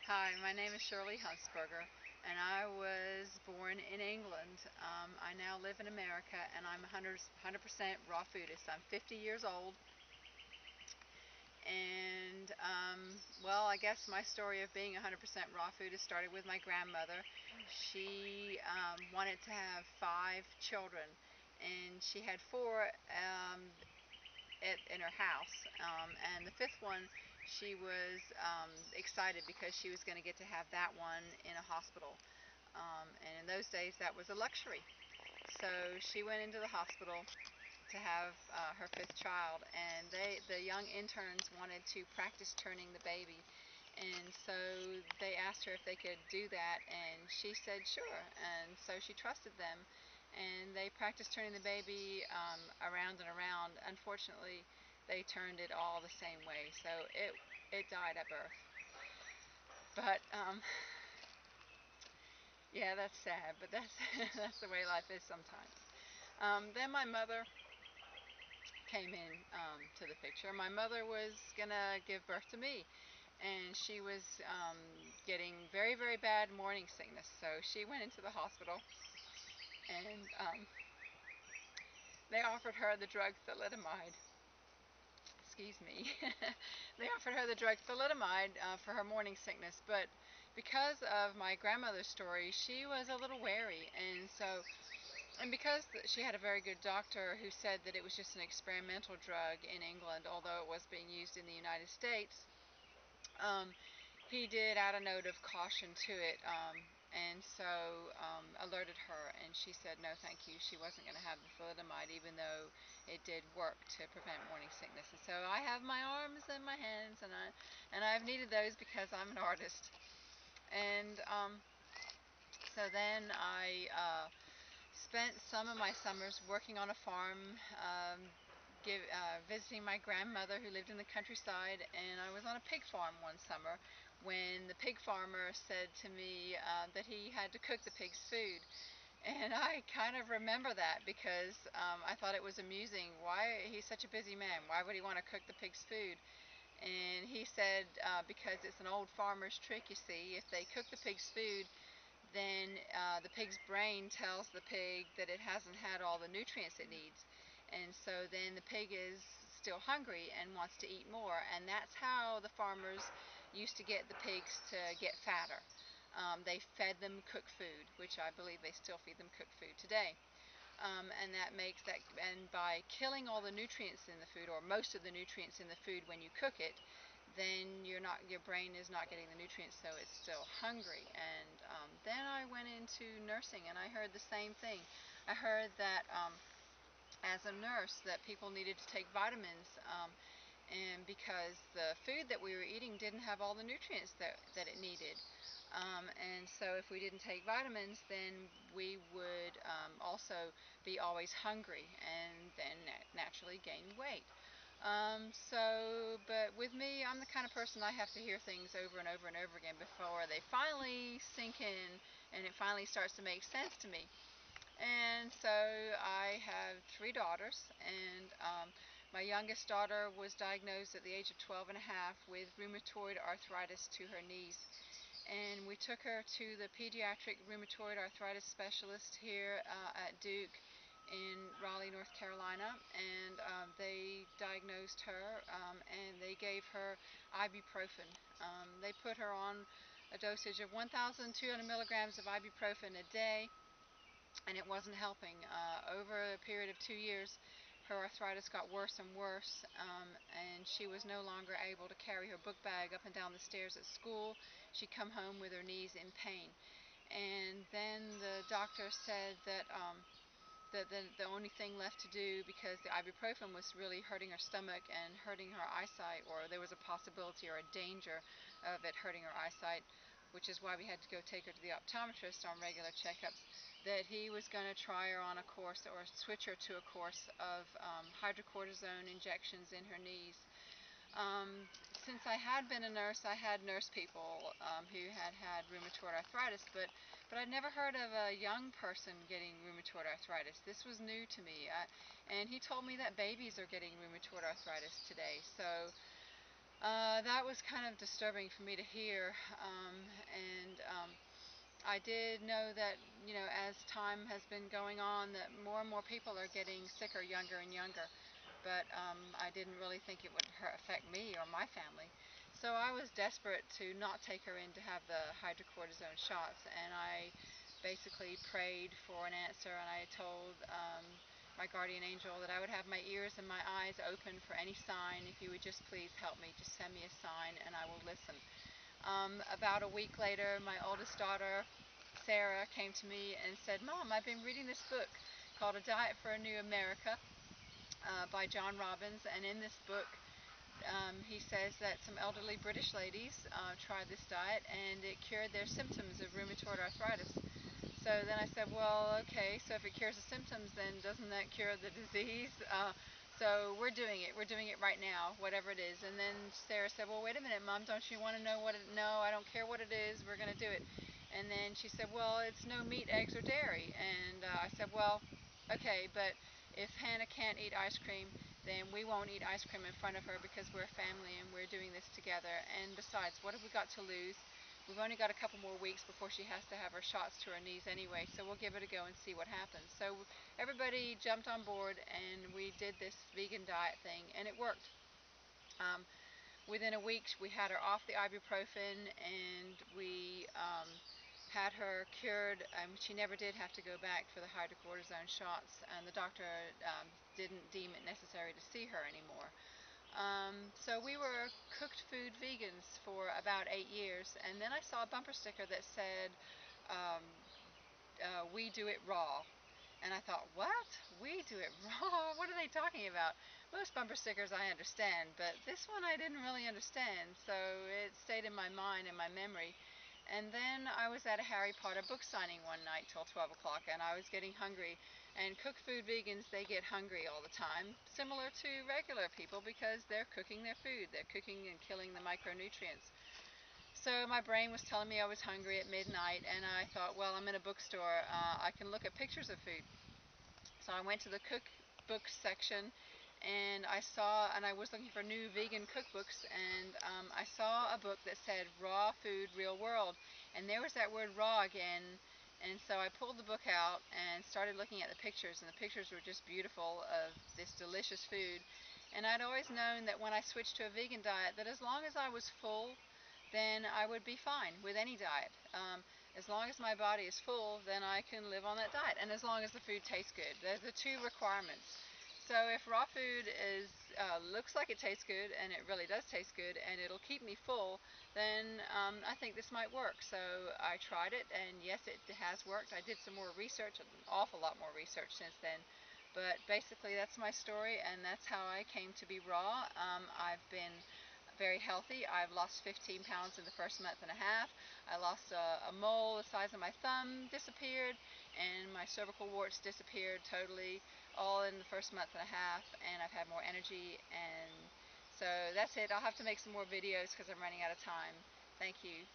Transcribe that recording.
Hi, my name is Shirley Hunsberger, and I was born in England. I now live in America, and I'm 100% raw foodist. I'm 50 years old, and well, I guess my story of being 100% raw foodist started with my grandmother. She wanted to have 5 children, and she had four in her house, and the fifth one, she was excited because she was going to get to have that one in a hospital, and in those days that was a luxury. So she went into the hospital to have her fifth child, and the young interns wanted to practice turning the baby, and so they asked her if they could do that, and she said sure, and so she trusted them, and they practiced turning the baby around and around. Unfortunately, they turned it all the same way, so it died at birth. But yeah, that's sad, but that's that's the way life is sometimes. Then my mother came in to the picture. My mother was gonna give birth to me, and she was getting very, very bad morning sickness. So she went into the hospital, and they offered her the drug thalidomide. Excuse me. They offered her the drug thalidomide for her morning sickness, but because of my grandmother's story, she was a little wary, and because she had a very good doctor who said that it was just an experimental drug in England, although it was being used in the United States, um, he did add a note of caution to it, and so alerted her, and she said no thank you, she wasn't going to have the thalidomide, even though it did work to prevent morning sickness. And so I have my arms and my hands, and I've needed those because I'm an artist. And so then I spent some of my summers working on a farm, visiting my grandmother who lived in the countryside, and I was on a pig farm one summer when the pig farmer said to me that he had to cook the pig's food. And I kind of remember that because I thought it was amusing. Why, he's such a busy man, why would he want to cook the pig's food? And he said because it's an old farmer's trick, you see. If they cook the pig's food, then the pig's brain tells the pig that it hasn't had all the nutrients it needs. And so then the pig is still hungry and wants to eat more. And that's how the farmers used to get the pigs to get fatter. They fed them cooked food, which I believe they still feed them cooked food today. And that makes that, and by killing all the nutrients in the food, or most of the nutrients in the food when you cook it, then your brain is not getting the nutrients, so it's still hungry. And then I went into nursing, and I heard the same thing. I heard that as a nurse that people needed to take vitamins, and because the food that we were eating didn't have all the nutrients that it needed. And so if we didn't take vitamins, then we would also be always hungry, and then naturally gain weight. But with me, I'm the kind of person, I have to hear things over and over and over again before they finally sink in and it finally starts to make sense to me. And so I have 3 daughters, and my youngest daughter was diagnosed at the age of 12 and a half with rheumatoid arthritis to her knees. And we took her to the pediatric rheumatoid arthritis specialist here at Duke in Raleigh, North Carolina, and they diagnosed her, and they gave her ibuprofen. They put her on a dosage of 1,200 milligrams of ibuprofen a day, and it wasn't helping. Over a period of 2 years, her arthritis got worse and worse, and she was no longer able to carry her book bag up and down the stairs at school. She'd come home with her knees in pain. And then the doctor said that the only thing left to do, because the ibuprofen was really hurting her stomach and hurting her eyesight, or there was a possibility or a danger of it hurting her eyesight, which is why we had to go take her to the optometrist on regular checkups, that he was going to try her on a course, or switch her to a course of hydrocortisone injections in her knees. Since I had been a nurse, I had nursed people who had rheumatoid arthritis, but I'd never heard of a young person getting rheumatoid arthritis. This was new to me, and he told me that babies are getting rheumatoid arthritis today. So That was kind of disturbing for me to hear, and I did know that, as time has been going on, that more and more people are getting sicker younger and younger. But I didn't really think it would affect me or my family. So I was desperate to not take her in to have the hydrocortisone shots, and I basically prayed for an answer, and I told my guardian angel that I would have my ears and my eyes open for any sign. If you would just please help me, just send me a sign and I will listen. About a week later, my oldest daughter, Sarah, came to me and said, "Mom, I've been reading this book called A Diet for a New America by John Robbins, and in this book, he says that some elderly British ladies tried this diet and it cured their symptoms of rheumatoid arthritis." So then I said, well, okay, so if it cures the symptoms, then doesn't that cure the disease? So we're doing it. We're doing it right now, whatever it is. And then Sarah said, well, wait a minute, Mom, don't you want to know what it, no, I don't care what it is. We're going to do it. And then she said, well, it's no meat, eggs, or dairy. And I said, well, okay, but if Hannah can't eat ice cream, then we won't eat ice cream in front of her because we're a family and we're doing this together. And besides, what have we got to lose? We've only got a couple more weeks before she has to have her shots to her knees anyway, so we'll give it a go and see what happens. So everybody jumped on board and we did this vegan diet thing, and it worked. Within a week, we had her off the ibuprofen, and we had her cured. She never did have to go back for the hydrocortisone shots, and the doctor didn't deem it necessary to see her anymore. So we were cooked food vegans for about 8 years, and then I saw a bumper sticker that said, um, "We do it raw." And I thought, what? We do it raw? What are they talking about? Most bumper stickers I understand, but this one I didn't really understand, so it stayed in my mind and my memory. And then I was at a Harry Potter book signing one night till 12 o'clock, and I was getting hungry. And cooked food vegans, they get hungry all the time, similar to regular people, because they're cooking their food. They're cooking and killing the micronutrients. So my brain was telling me I was hungry at midnight, and I thought, well, I'm in a bookstore. I can look at pictures of food. So I went to the cookbook section, and I was looking for new vegan cookbooks, and I saw a book that said Raw Food, Real World, and there was that word raw again. And so I pulled the book out and started looking at the pictures, and the pictures were just beautiful of this delicious food. And I'd always known that when I switched to a vegan diet, that as long as I was full, then I would be fine with any diet. As long as my body is full, then I can live on that diet, and as long as the food tastes good. They're the two requirements. So if raw food looks like it tastes good, and it really does taste good, and it'll keep me full, then I think this might work. So I tried it, and yes, it has worked. I did some more research, an awful lot more research since then. But basically, that's my story, and that's how I came to be raw. I've been very healthy. I've lost 15 pounds in the first month and a half. I lost a mole the size of my thumb, disappeared, and my cervical warts disappeared totally, all in the first month and a half, and I've had more energy, and so that's it. I'll have to make some more videos because I'm running out of time. Thank you.